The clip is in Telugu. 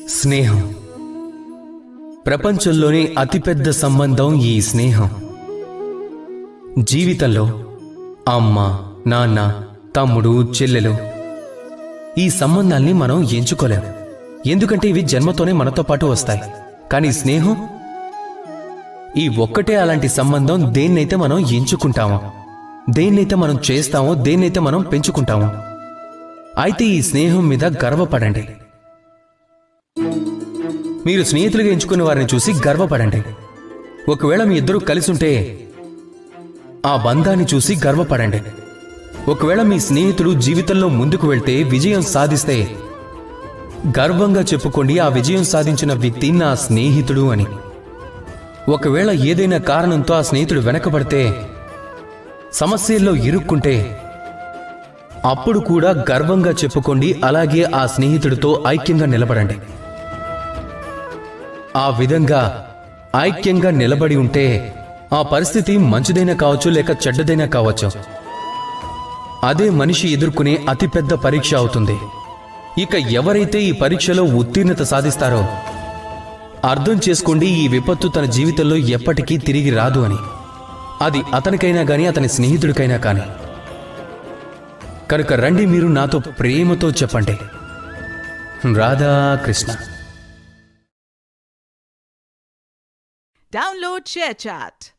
స్నేహం ప్రపంచంలోనే అతిపెద్ద సంబంధం ఈ స్నేహం. జీవితంలో అమ్మ, నాన్న, తమ్ముడు, చెల్లెలు ఈ సంబంధాల్ని మనం ఎంచుకోలేం. ఎందుకంటే ఇవి జన్మతోనే మనతో పాటు వస్తాయి. కానీ స్నేహం ఈ ఒక్కటే అలాంటి సంబంధం. దేన్నైతే మనం ఎంచుకుంటామో, దేన్నైతే మనం చేస్తామో, దేన్నైతే మనం పెంచుకుంటామో. అయితే ఈ స్నేహం మీద గర్వపడండి. మీరు స్నేహితులుగా ఎంచుకున్న వారిని చూసి గర్వపడండి. ఒకవేళ మీ ఇద్దరూ కలిసి ఉంటే ఆ బంధాన్ని చూసి గర్వపడండి. ఒకవేళ మీ స్నేహితుడు జీవితంలో ముందుకు వెళ్తే, విజయం సాధిస్తే గర్వంగా చెప్పుకోండి, ఆ విజయం సాధించిన వ్యక్తి నా స్నేహితుడు అని. ఒకవేళ ఏదైనా కారణంతో ఆ స్నేహితుడు వెనకబడితే, సమస్యల్లో ఇరుక్కుంటే, అప్పుడు కూడా గర్వంగా చెప్పుకోండి, అలాగే ఆ స్నేహితుడితో ఐక్యంగా నిలబడండి. ఆ విధంగా ఐక్యంగా నిలబడి ఉంటే ఆ పరిస్థితి మంచిదైనా కావచ్చు, లేక చెడ్డదైనా కావచ్చు. అదే మనిషి ఎదుర్కొనే అతిపెద్ద పరీక్ష అవుతుంది. ఇక ఎవరైతే ఈ పరీక్షలో ఉత్తీర్ణత సాధిస్తారో అర్థం చేసుకోండి, ఈ విపత్తు తన జీవితంలో ఎప్పటికీ తిరిగి రాదు అని. అది అతనికైనా కానీ, అతని స్నేహితుడికైనా కానీ. కనుక రండి, మీరు నాతో ప్రేమతో చెప్పండి, రాధాకృష్ణ. Download ShareChat.